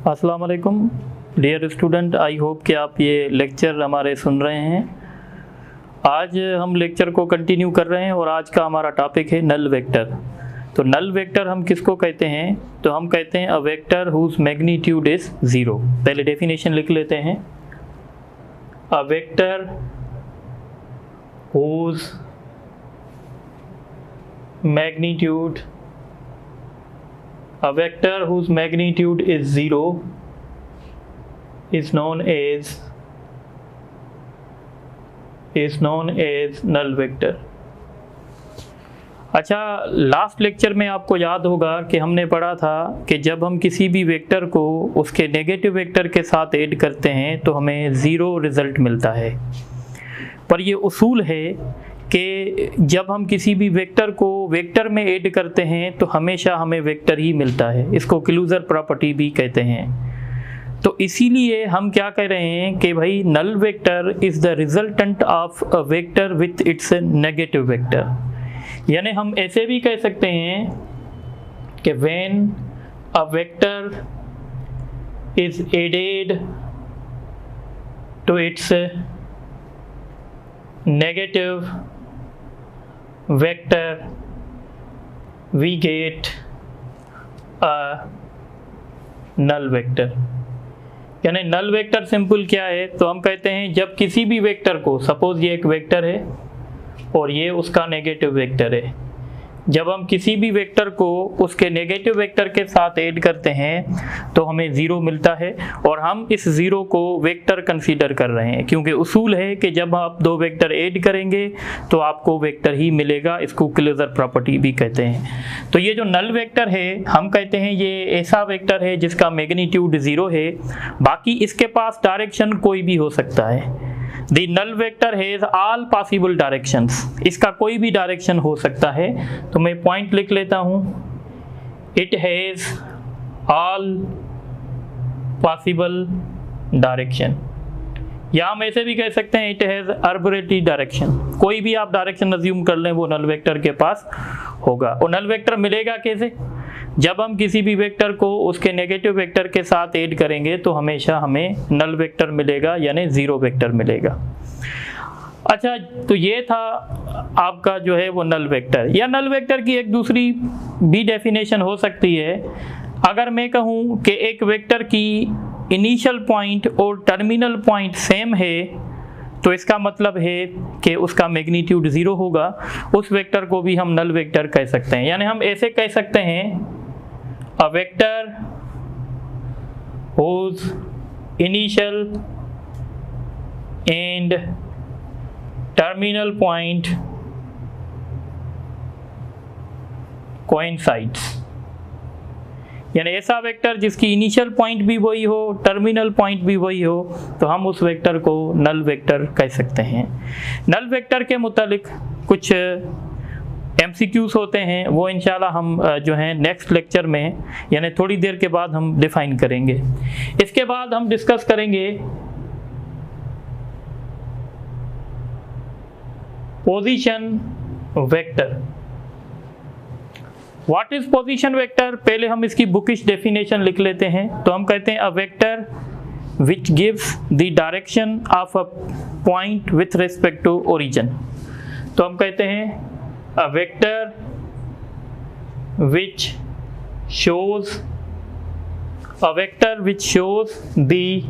अस्सलाम वालेकुम dear student, I hope कि आप ये लेक्चर हमारे सुन रहे हैं। आज हम लेक्चर को कंटिन्यू कर रहे हैं और आज का हमारा टॉपिक है नल वेक्टर। तो नल वेक्टर हम किसको कहते हैं? तो हम कहते हैं a vector whose magnitude is zero. पहले डेफिनेशन लिख लेते हैं। A vector whose magnitude A vector whose magnitude is zero is known as null vector। अच्छा, लास्ट लेक्चर में आपको याद होगा कि हमने पढ़ा था कि जब हम किसी भी वेक्टर को उसके नेगेटिव वेक्टर के साथ ऐड करते हैं तो हमें ज़ीरो रिज़ल्ट मिलता है। पर ये उसूल है कि जब हम किसी भी वेक्टर को वेक्टर में ऐड करते हैं तो हमेशा हमें वेक्टर ही मिलता है। इसको क्लोजर प्रॉपर्टी भी कहते हैं। तो इसीलिए हम क्या कह रहे हैं कि भाई null vector is the resultant of a vector with its negative vector. यानी हम ऐसे भी कह सकते हैं कि when a vector is added to its negative vector we get a null vector। यानी नल वेक्टर सिंपल क्या है? तो हम कहते हैं जब किसी भी वेक्टर को, सपोज ये एक वेक्टर है और ये उसका नेगेटिव वेक्टर है, जब हम किसी भी वेक्टर को उसके नेगेटिव वेक्टर के साथ ऐड करते हैं तो हमें ज़ीरो मिलता है। और हम इस ज़ीरो को वेक्टर कंसीडर कर रहे हैं क्योंकि उसूल है कि जब आप दो वेक्टर ऐड करेंगे तो आपको वेक्टर ही मिलेगा। इसको क्लोजर प्रॉपर्टी भी कहते हैं। तो ये जो नल वेक्टर है हम कहते हैं ये ऐसा वेक्टर है जिसका मैग्नीट्यूड ज़ीरो है, बाकी इसके पास डायरेक्शन कोई भी हो सकता है। The null vector has all possible directions। इसका कोई भी डायरेक्शन हो सकता है। तो मैं पॉइंट लिख लेता हूँ। It has all possible direction। या हम ऐसे भी कह सकते हैं it has arbitrary direction। कोई भी आप डायरेक्शन अज्यूम कर लें वो नल वेक्टर के पास होगा। और नल वेक्टर मिलेगा कैसे? जब हम किसी भी वेक्टर को उसके नेगेटिव वेक्टर के साथ ऐड करेंगे तो हमेशा हमें नल वेक्टर मिलेगा, यानी ज़ीरो वेक्टर मिलेगा। अच्छा, तो ये था आपका जो है वो नल वेक्टर। या नल वेक्टर की एक दूसरी भी डेफिनेशन हो सकती है। अगर मैं कहूँ कि एक वेक्टर की इनिशियल पॉइंट और टर्मिनल पॉइंट सेम है तो इसका मतलब है कि उसका मैग्नीट्यूड ज़ीरो होगा। उस वेक्टर को भी हम नल वेक्टर कह सकते हैं। यानी हम ऐसे कह सकते हैं a vector whose initial and terminal point coincides। यानी ऐसा वेक्टर जिसकी इनिशियल पॉइंट भी वही हो, टर्मिनल पॉइंट भी वही हो, तो हम उस वेक्टर को नल वेक्टर कह सकते हैं। नल वेक्टर के मुतालिक कुछ MCQs होते हैं, वो इंशाल्लाह हम जो हैं नेक्स्ट लेक्चर में यानी थोड़ी देर के बाद हम डिफाइन करेंगे। इसके बाद हम डिस्कस करेंगे position vector. What is position vector? पहले हम इसकी बुकिश डेफिनेशन लिख लेते हैं। तो हम कहते हैं a vector which gives the direction of a point with respect to origin. तो हम कहते हैं a vector which shows the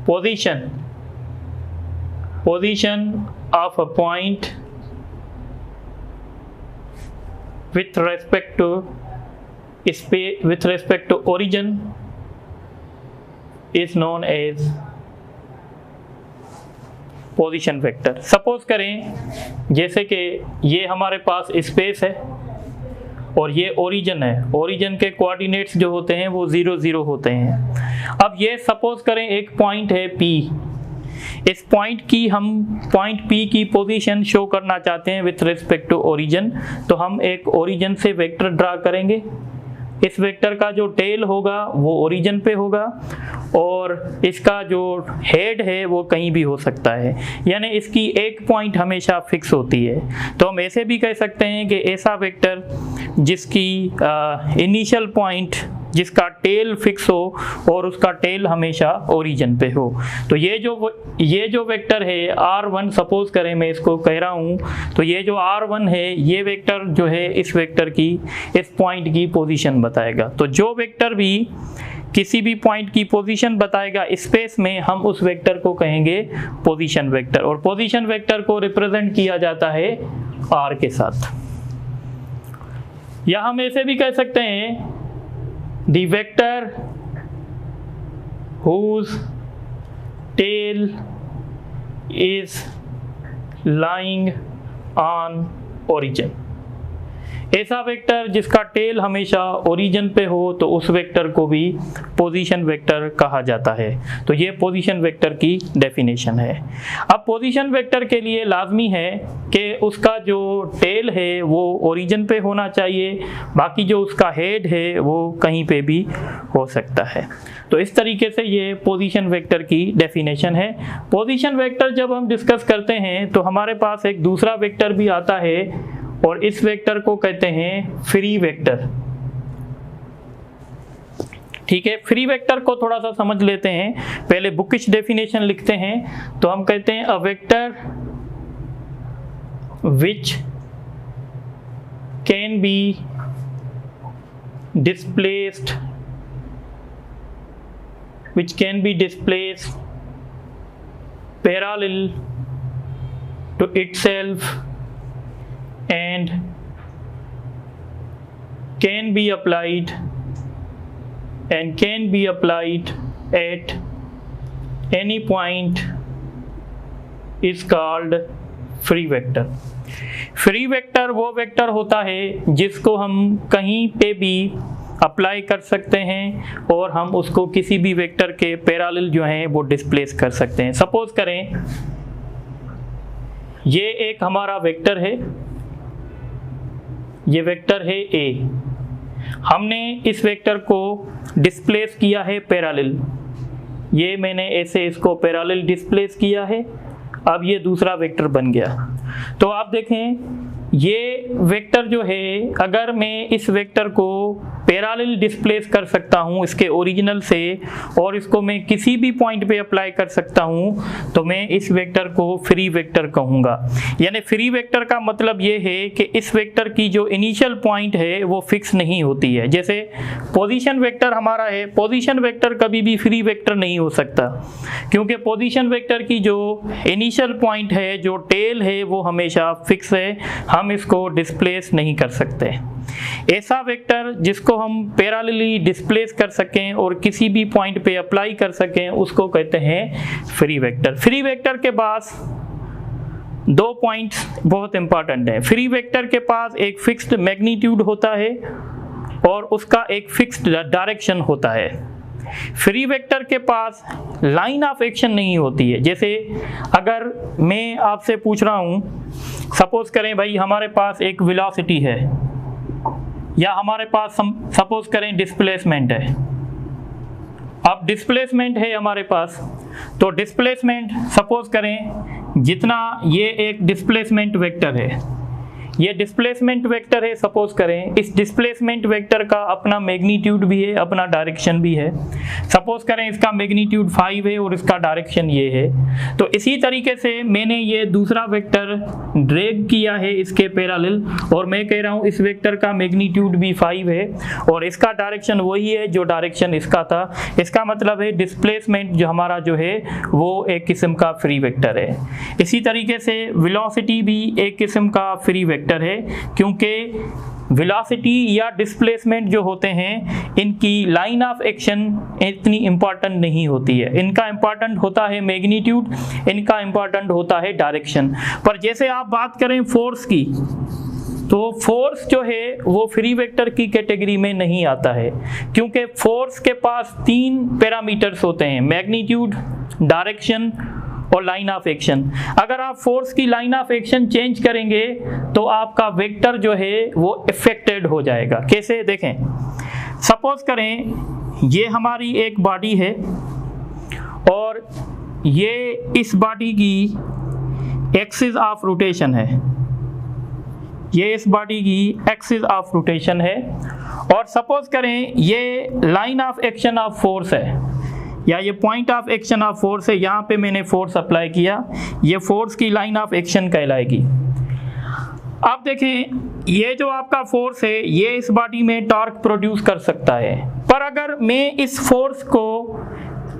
position of a point with respect to origin is known as position vector. Suppose करें जैसे कि ये हमारे पास space है और ये ओरिजिन है। ओरिजिन के कोऑर्डिनेट्स जो होते हैं वो 0 0 होते हैं। अब ये सपोज करें एक पॉइंट है P। इस पॉइंट P की पोजीशन शो करना चाहते हैं विथ रिस्पेक्ट टू ओरिजिन। तो हम एक ओरिजिन से वेक्टर ड्रा करेंगे। इस वेक्टर का जो टेल होगा वो ओरिजिन पे होगा और इसका जो हेड है वो कहीं भी हो सकता है, यानी इसकी एक पॉइंट हमेशा फिक्स होती है। तो हम ऐसे भी कह सकते हैं कि ऐसा वेक्टर जिसकी इनिशियल पॉइंट जिसका टेल फिक्स हो और उसका टेल हमेशा ओरिजिन पे हो। तो ये जो वेक्टर है r1, सपोज करें मैं इसको कह रहा हूँ, तो ये जो r1 है ये वेक्टर जो है इस वेक्टर की, इस पॉइंट की पोजीशन बताएगा। तो जो वेक्टर भी किसी भी पॉइंट की पोजीशन बताएगा स्पेस में, हम उस वेक्टर को कहेंगे पोजीशन वेक्टर, और पोजीशन वेक्टर को रिप्रेजेंट किया जाता है r के साथ। या हम ऐसे भी कह सकते हैं the vector whose tail is lying on origin। ऐसा वेक्टर जिसका टेल हमेशा ओरिजिन पे हो तो उस वेक्टर को भी पोजीशन वेक्टर कहा जाता है। तो ये पोजीशन वेक्टर की डेफिनेशन है। अब पोजीशन वेक्टर के लिए लाजमी है कि उसका जो टेल है वो ओरिजिन पे होना चाहिए, बाकी जो उसका हेड है वो कहीं पे भी हो सकता है। तो इस तरीके से ये पोजीशन वेक्टर की डेफिनेशन है। पोजीशन वेक्टर जब हम डिस्कस करते हैं तो हमारे पास एक दूसरा वेक्टर भी आता है और इस वेक्टर को कहते हैं फ्री वेक्टर। ठीक है, फ्री वेक्टर को थोड़ा सा समझ लेते हैं। पहले बुकिश डेफिनेशन लिखते हैं। तो हम कहते हैं a vector which can be displaced parallel to itself and can be applied at any point is called free vector. Free vector वो वेक्टर होता है जिसको हम कहीं पे भी अप्लाई कर सकते हैं और हम उसको किसी भी वेक्टर के पैरेलल जो हैं वो डिस्प्लेस कर सकते हैं। सपोज करें ये एक हमारा वेक्टर है, ये वेक्टर है A। हमने इस वेक्टर को डिस्प्लेस किया है पैरेलल, ये मैंने ऐसे इसको पैरेलल डिस्प्लेस किया है। अब ये दूसरा वेक्टर बन गया। तो आप देखें ये वेक्टर जो है, अगर मैं इस वेक्टर को पैरेलल डिस्प्लेस कर सकता हूँ इसके ओरिजिनल से और इसको मैं किसी भी पॉइंट पे अप्लाई कर सकता हूँ तो मैं इस वेक्टर को फ्री वेक्टर कहूँगा। यानी फ्री वेक्टर का मतलब ये है कि इस वेक्टर की जो इनिशियल पॉइंट है वो फिक्स नहीं होती है। जैसे पोजीशन वेक्टर हमारा है, पोजीशन वेक्टर कभी भी फ्री वेक्टर नहीं हो सकता क्योंकि पोजीशन वेक्टर की जो इनिशियल पॉइंट है, जो टेल है, वो हमेशा फिक्स है, हम इसको डिस्प्लेस नहीं कर सकते। ऐसा वेक्टर जिसको हम पैरेलली डिस्प्लेस कर सकें और किसी भी पॉइंट पे अप्लाई कर सकें उसको कहते हैं फ्री वेक्टर। फ्री वेक्टर के पास दो पॉइंट्स बहुत इंपॉर्टेंट हैं। फ्री वेक्टर के पास एक फिक्स्ड मैग्नीट्यूड होता है और उसका एक फिक्स्ड डायरेक्शन होता है। फ्री वेक्टर के पास लाइन ऑफ एक्शन नहीं होती है। जैसे अगर मैं आपसे पूछ रहा हूँ, सपोज करें भाई हमारे पास एक वेलोसिटी है या हमारे पास सपोज करें डिस्प्लेसमेंट है। अब डिस्प्लेसमेंट है हमारे पास, तो डिस्प्लेसमेंट सपोज करें जितना, ये एक डिस्प्लेसमेंट वेक्टर है, ये डिस्प्लेसमेंट वेक्टर है। सपोज करें इस डिस्प्लेसमेंट वेक्टर का अपना मैग्नीट्यूड भी है, अपना डायरेक्शन भी है। सपोज करें इसका मैग्नीट्यूड 5 है और इसका डायरेक्शन ये है। तो इसी तरीके से मैंने ये दूसरा वेक्टर ड्रैग किया है इसके पैरेलल और मैं कह रहा हूँ इस वेक्टर का मैग्नीट्यूड भी 5 है और इसका डायरेक्शन वही है जो डायरेक्शन इसका था। इसका मतलब है डिस्प्लेसमेंट जो हमारा जो है वो एक किस्म का फ्री वेक्टर है। इसी तरीके से वेलोसिटी भी एक किस्म का फ्री वेक्टर है क्योंकि वेलोसिटी या डिस्प्लेसमेंट जो होते हैं इनकी लाइन ऑफ एक्शन इतनी इंपॉर्टेंट नहीं होती है। इनका इंपॉर्टेंट होता है मैग्नीट्यूड, इनका इंपॉर्टेंट होता है डायरेक्शन। पर जैसे आप बात करें फोर्स की, तो फोर्स जो है वो फ्री वेक्टर की कैटेगरी में नहीं आता है क्योंकि फोर्स के पास 3 पैरामीटर्स होते हैं, मैग्नीट्यूड, डायरेक्शन और लाइन ऑफ एक्शन। अगर आप फोर्स की लाइन ऑफ एक्शन चेंज करेंगे तो आपका वेक्टर जो है वो इफेक्टेड हो जाएगा। कैसे देखें, सपोज करें ये हमारी एक बॉडी है और ये इस बॉडी की एक्सिस ऑफ रोटेशन है, ये इस बॉडी की एक्सिस ऑफ रोटेशन है और सपोज करें ये line of action of force है या ये point of action of force है, यहाँ पे मैंने फोर्स अप्लाई किया, ये फोर्स की लाइन ऑफ एक्शन कहलाएगी। अब देखें ये जो आपका फोर्स है ये इस बॉडी में टॉर्क प्रोड्यूस कर सकता है, पर अगर मैं इस फोर्स को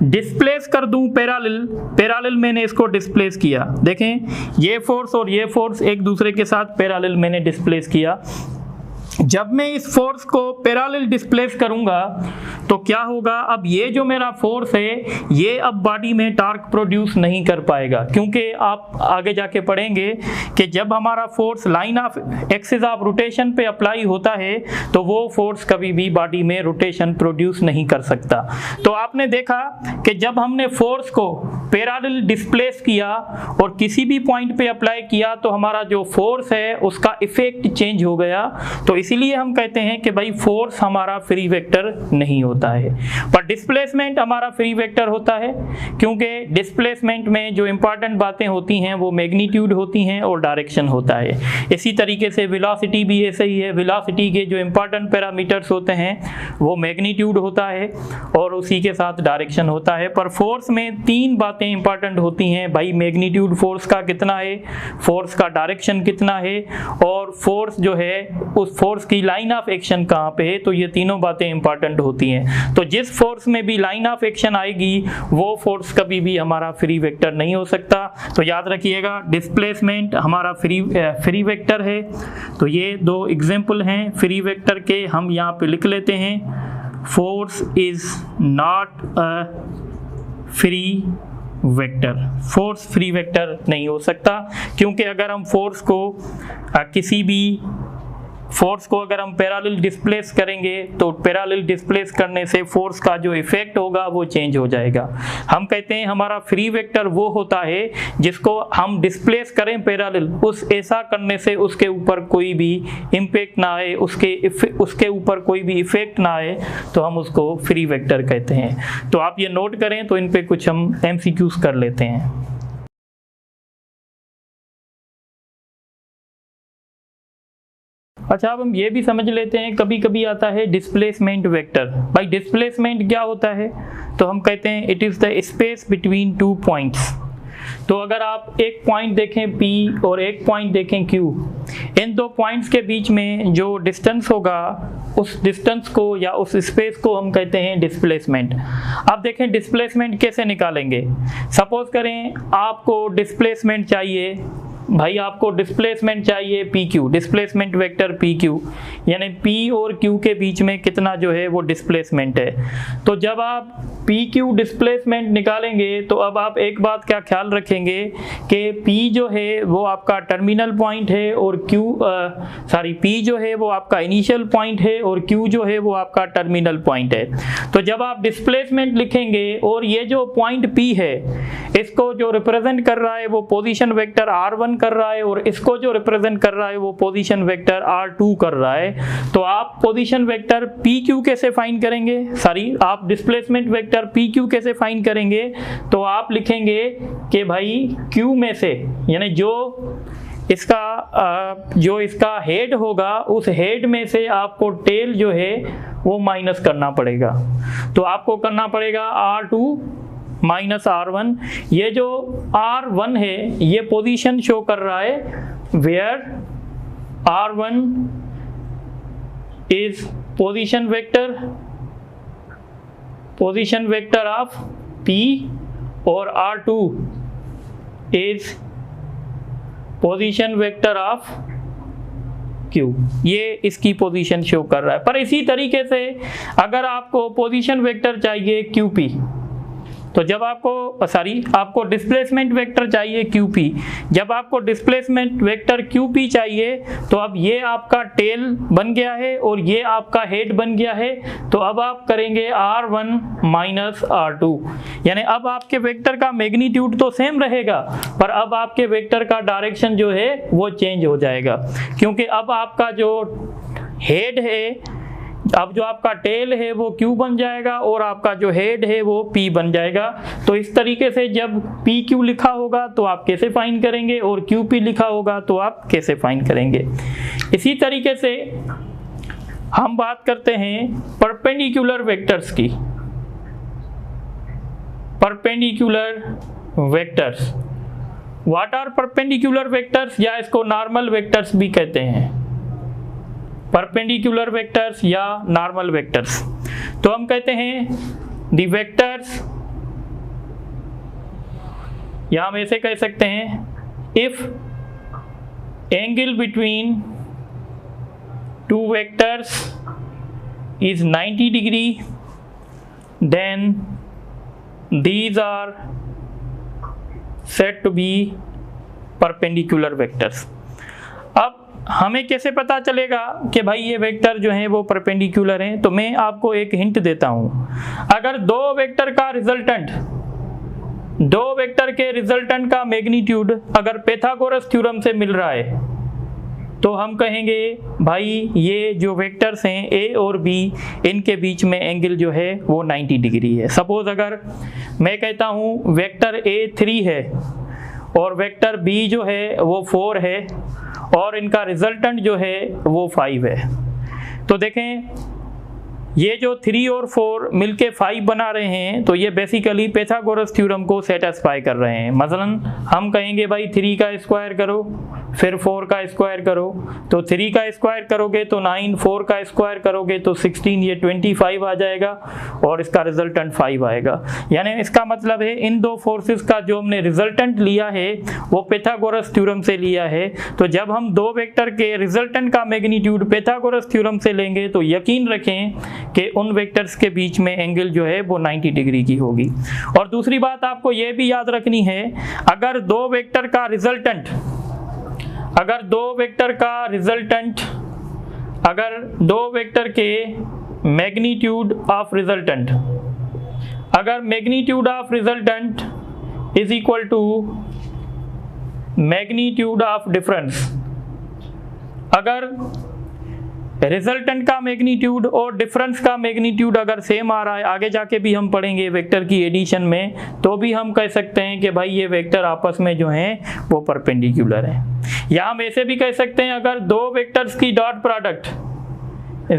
डिस्प्लेस कर दूं पैरेलल मैंने इसको डिस्प्लेस किया, देखें ये फोर्स और ये फोर्स एक दूसरे के साथ पैरेलल मैंने डिस्प्लेस किया। जब मैं इस फोर्स को पैरेलल डिस्प्लेस करूंगा तो क्या होगा, अब ये जो मेरा फोर्स है ये अब बॉडी में टॉर्क प्रोड्यूस नहीं कर पाएगा, क्योंकि आप आगे जाके पढ़ेंगे कि जब हमारा force line of axis of rotation पे अप्लाई होता है तो वो फोर्स कभी भी बॉडी में रोटेशन प्रोड्यूस नहीं कर सकता। तो आपने देखा कि जब हमने फोर्स को पैरेलल डिस्प्लेस किया और किसी भी पॉइंट पे अप्लाई किया तो हमारा जो फोर्स है उसका इफेक्ट चेंज हो गया। तो इसीलिए हम कहते हैं कि भाई फोर्स हमारा फ्री वेक्टर नहीं होता है, पर डिस्प्लेसमेंट हमारा फ्री वेक्टर होता है, क्योंकि डिस्प्लेसमेंट में जो इंपॉर्टेंट बातें होती हैं वो मैग्नीट्यूड होती हैं और डायरेक्शन होता है। इसी तरीके से वेलोसिटी भी ऐसे ही है, वेलोसिटी के जो इंपॉर्टेंट पैरामीटर्स होते हैं वो मैग्नीट्यूड होता है और उसी के साथ डायरेक्शन होता है। पर फोर्स में तीन बातें इंपॉर्टेंट होती हैं भाई, मैग्नीट्यूड फोर्स का कितना है, फोर्स का डायरेक्शन कितना है और फोर्स जो है उस फोर्स की लाइन ऑफ एक्शन कहाँ पे है। तो ये तीनों बातें इंपॉर्टेंट होती हैं। तो जिस फोर्स में भी लाइन ऑफ एक्शन आएगी वो फोर्स कभी भी हमारा फ्री वेक्टर नहीं हो सकता। तो याद रखिएगा डिस्प्लेसमेंट हमारा फ्री वेक्टर है। तो ये दो एग्जांपल हैं फ्री वेक्टर के, हम यहाँ पे लिख लेते हैं। Force is not a free vector, force free vector नहीं हो सकता, क्योंकि अगर हम फोर्स को अगर हम पैरेलल डिस्प्लेस करेंगे तो पैरेलल डिस्प्लेस करने से फोर्स का जो इफेक्ट होगा वो चेंज हो जाएगा। हम कहते हैं हमारा फ्री वेक्टर वो होता है जिसको हम डिस्प्लेस करें पैरेलल, उस ऐसा करने से उसके ऊपर कोई भी इम्पैक्ट ना आए, उसके ऊपर कोई भी इफेक्ट ना आए, तो हम उसको फ्री वेक्टर कहते हैं। तो आप ये नोट करें, तो इन पे कुछ हम MCQs कर लेते हैं। अच्छा, अब हम ये भी समझ लेते हैं, कभी कभी आता है डिस्प्लेसमेंट वेक्टर। भाई डिस्प्लेसमेंट क्या होता है, तो हम कहते हैं it is the space between two points. तो अगर आप एक पॉइंट देखें P और एक पॉइंट देखें Q, इन दो पॉइंट्स के बीच में जो डिस्टेंस होगा उस डिस्टेंस को या उस स्पेस को हम कहते हैं डिस्प्लेसमेंट। अब देखें डिस्प्लेसमेंट कैसे निकालेंगे। सपोज करें आपको डिस्प्लेसमेंट चाहिए, भाई आपको डिस्प्लेसमेंट चाहिए PQ, डिस्प्लेसमेंट वेक्टर PQ, यानी P और Q के बीच में कितना जो है वो डिस्प्लेसमेंट है। तो जब आप PQ डिस्प्लेसमेंट निकालेंगे तो अब आप एक बात का ख्याल रखेंगे कि P जो है वो आपका टर्मिनल पॉइंट है और P जो है वो आपका इनिशियल पॉइंट है और Q जो है वो आपका टर्मिनल पॉइंट है। तो जब आप डिस्प्लेसमेंट लिखेंगे और ये जो पॉइंट P है इसको जो रिप्रेजेंट कर रहा है वो पोजीशन वेक्टर R1 कर रहा है और इसको जो रिप्रेजेंट कर रहा है वो पोजीशन वेक्टर R2 कर रहा है। तो आप पोजीशन वेक्टर PQ कैसे फाइंड करेंगे, आप डिस्प्लेसमेंट वेक्टर PQ कैसे फाइंड करेंगे। तो आप लिखेंगे कि भाई Q में से, यानी जो इसका हेड होगा उस हेड में से आपको टेल जो है वो माइनस करना पड़ेगा। तो आपको करना पड़ेगा R2 माइनस R1। ये जो R1 है ये पोजीशन शो कर रहा है where R1 is position vector of P और R2 is position vector of Q। ये इसकी पोजीशन शो कर रहा है। पर इसी तरीके से अगर आपको पोजीशन वेक्टर चाहिए QP, तो जब आपको डिस्प्लेसमेंट वेक्टर चाहिए QP, जब आपको डिस्प्लेसमेंट वेक्टर QP चाहिए तो अब ये आपका टेल बन गया है और ये आपका हेड बन गया है। तो अब आप करेंगे R1 माइनस R2, यानी अब आपके वेक्टर का मैग्नीट्यूड तो सेम रहेगा पर अब आपके वेक्टर का डायरेक्शन जो है वो चेंज हो जाएगा, क्योंकि अब आपका जो हेड है, अब जो आपका टेल है वो Q बन जाएगा और आपका जो हेड है वो P बन जाएगा। तो इस तरीके से जब PQ लिखा होगा तो आप कैसे फाइंड करेंगे और QP लिखा होगा तो आप कैसे फाइंड करेंगे। इसी तरीके से हम बात करते हैं परपेंडिकुलर वेक्टर्स की। Perpendicular vectors, what are perpendicular vectors, या इसको नॉर्मल वेक्टर्स भी कहते हैं, परपेंडिकुलर वेक्टर्स या नॉर्मल वेक्टर्स। तो हम कहते हैं द वेक्टर्स, या हम ऐसे कह सकते हैं if angle between two vectors is 90 degree, then these are said to be perpendicular vectors। अब हमें कैसे पता चलेगा कि भाई ये वेक्टर जो हैं वो परपेंडिकुलर हैं? तो मैं आपको एक हिंट देता हूँ। अगर दो वेक्टर के रिजल्टेंट का मैग्नीट्यूड अगर पाइथागोरस थ्योरम से मिल रहा है तो हम कहेंगे भाई ये जो वेक्टर्स हैं ए और बी, इनके बीच में एंगल जो है वो 90 डिग्री है। सपोज अगर मैं कहता हूँ वेक्टर ए 3 है और वेक्टर बी जो है वो 4 है और इनका रिजल्टेंट जो है वो 5 है, तो देखें ये जो 3 और 4 मिलके 5 बना रहे हैं, तो ये बेसिकली पाइथागोरस थ्योरम को सेटिस्फाई कर रहे हैं। मसलन हम कहेंगे भाई 3 का स्क्वायर करो, फिर 4 का स्क्वायर करो, तो 3 का स्क्वायर करोगे तो 9, 4 का स्क्वायर करोगे तो 16, ये 25 आ जाएगा और इसका रिजल्टेंट 5 आएगा। यानी इसका मतलब है इन दो फोर्सेस का जो हमने रिजल्टेंट लिया है वो पाइथागोरस थ्योरम से लिया है। तो जब हम दो वेक्टर के रिजल्टेंट का मैग्नीट्यूड पाइथागोरस थ्योरम से लेंगे तो यकीन रखें कि उन वेक्टर्स के बीच में एंगल जो है वो 90 डिग्री की होगी। और दूसरी बात आपको ये भी याद रखनी है, अगर दो वेक्टर के मैग्नीट्यूड ऑफ रिजल्टेंट, अगर magnitude of resultant is equal to magnitude of difference, अगर रिजल्टेंट का मैग्नीट्यूड और डिफरेंस का मैग्नीट्यूड अगर सेम आ रहा है, आगे जाके भी हम पढ़ेंगे वेक्टर की एडिशन में, तो भी हम कह सकते हैं कि भाई ये वेक्टर आपस में जो हैं वो परपेंडिकुलर हैं। या हम ऐसे भी कह सकते हैं अगर दो वेक्टर्स की डॉट प्रोडक्ट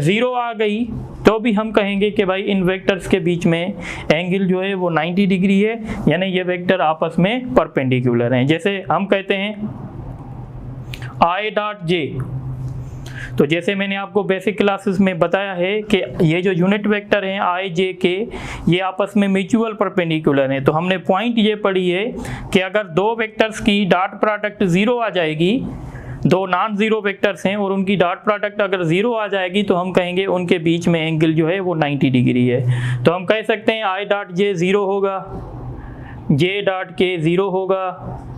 0 आ गई तो भी हम कहेंगे कि भाई इन वेक्टर्स के बीच में एंगल जो है वो 90 डिग्री है, यानी ये वेक्टर आपस में परपेंडिकुलर हैं। जैसे हम कहते हैं I डॉट जे, तो जैसे मैंने आपको बेसिक क्लासेस में बताया है कि ये जो यूनिट वेक्टर हैं आई जे के, ये आपस में म्यूचुअल परपेंडिकुलर हैं। तो हमने पॉइंट ये पढ़ी है कि अगर दो वेक्टर्स की डॉट प्रोडक्ट 0 आ जाएगी, दो नॉन जीरो वेक्टर्स हैं और उनकी डॉट प्रोडक्ट अगर 0 आ जाएगी तो हम कहेंगे उनके बीच में एंगल जो है वो 90 डिग्री है। तो हम कह सकते हैं आई डॉट जे 0 होगा, जे डॉट के 0 होगा,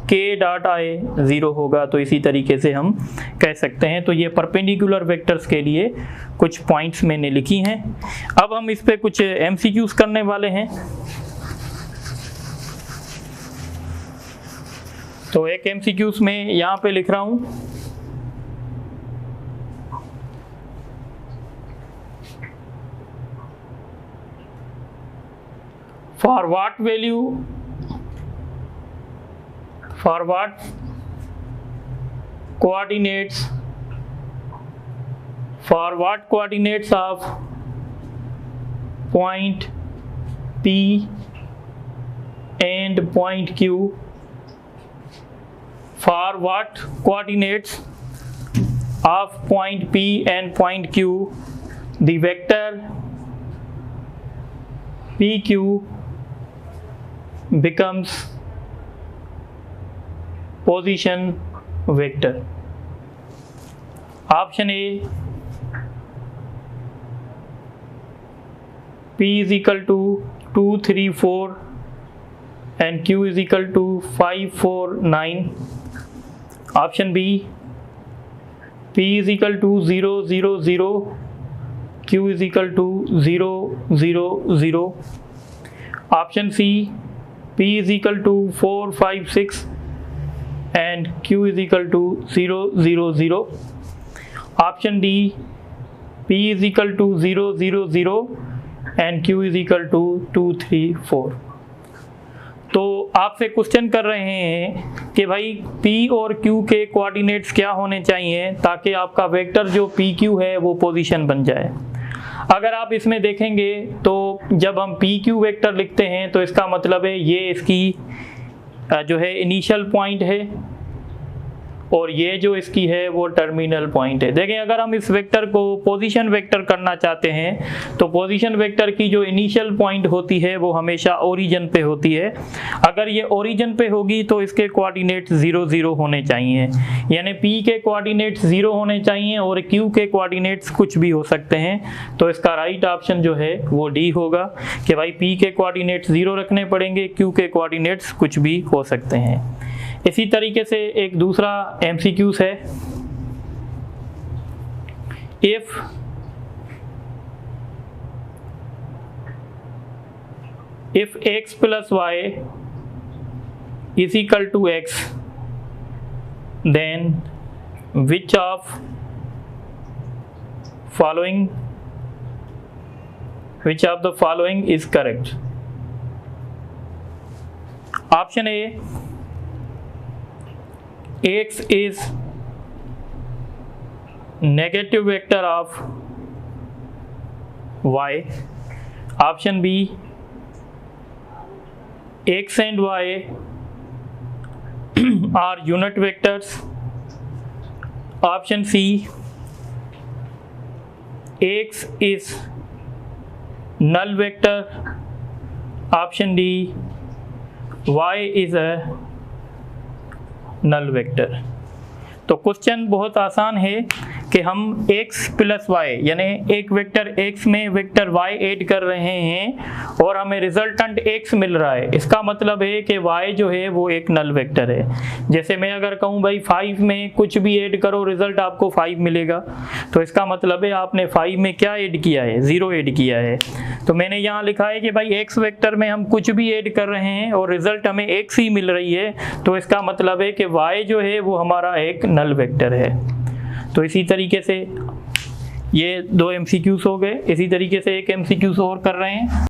के डॉट आई 0 होगा। तो इसी तरीके से हम कह सकते हैं। तो ये परपेंडिकुलर वेक्टर्स के लिए कुछ पॉइंट्स मैंने लिखी हैं। अब हम इस पे कुछ एमसीक्यूज करने वाले हैं। तो एक एमसीक्यूज में यहाँ पे लिख रहा हूँ, for what coordinates of point P and point Q, for what coordinates of point P and point Q the vector PQ becomes position vector। Option A, P is equal to 2, 3, 4 and Q is equal to 5, 4, 9। Option B, P is equal to 0, 0, 0, Q is equal to 0, 0, 0। Option C, P is equal to 4, 5, 6 and Q is equal to 0, 0, 0। Option D, P is equal to 0, 0, 0 and Q is equal to 2, 3, 4। तो आपसे question कर रहे हैं कि भाई P और Q के coordinates क्या होने चाहिए ताकि आपका वेक्टर जो PQ है वो पोजीशन बन जाए। अगर आप इसमें देखेंगे तो जब हम PQ वेक्टर लिखते हैं तो इसका मतलब है ये इसकी जो है इनिशियल पॉइंट है और ये जो इसकी है वो टर्मिनल पॉइंट है। देखें, अगर हम इस वेक्टर को पोजीशन वेक्टर करना चाहते हैं तो पोजीशन वेक्टर की जो इनिशियल पॉइंट होती है वो हमेशा ओरिजिन पे होती है। अगर ये ओरिजिन पे होगी तो इसके कोऑर्डिनेट्स 0 0 होने चाहिए, यानी P के कोऑर्डिनेट्स 0 होने चाहिए और Q के कोऑर्डिनेट्स कुछ भी हो सकते हैं। तो इसका राइट ऑप्शन जो है वो D होगा कि भाई P के कोऑर्डिनेट्स 0 रखने पड़ेंगे, Q के कोऑर्डिनेट्स कुछ भी हो सकते हैं। इसी तरीके से एक दूसरा MCQs है, if x plus y is equal to x, then which of the following is correct? Option A, x is negative vector of y. Option B, x and y are unit vectors. Option C, x is null vector. Option D, y is a null vector। तो question बहुत आसान है कि हम x plus Y यानी एक vector x में vector y add कर रहे हैं और हमें रिजल्टेंट x मिल रहा है। इसका मतलब है कि y जो है वो एक नल वेक्टर है। जैसे मैं अगर कहूँ भाई 5 में कुछ भी ऐड करो रिजल्ट आपको 5 मिलेगा, तो इसका मतलब है आपने 5 में क्या ऐड किया है, 0 ऐड किया है। तो मैंने यहाँ लिखा है कि भाई x वेक्टर में हम कुछ भी ऐड कर रहे हैं और रिजल्ट हमें x ही मिल रही है, तो इसका मतलब है कि y जो है वो हमारा एक नल वेक्टर है। तो इसी तरीके से ये 2 MCQs हो गए। इसी तरीके से एक MCQs और कर रहे हैं।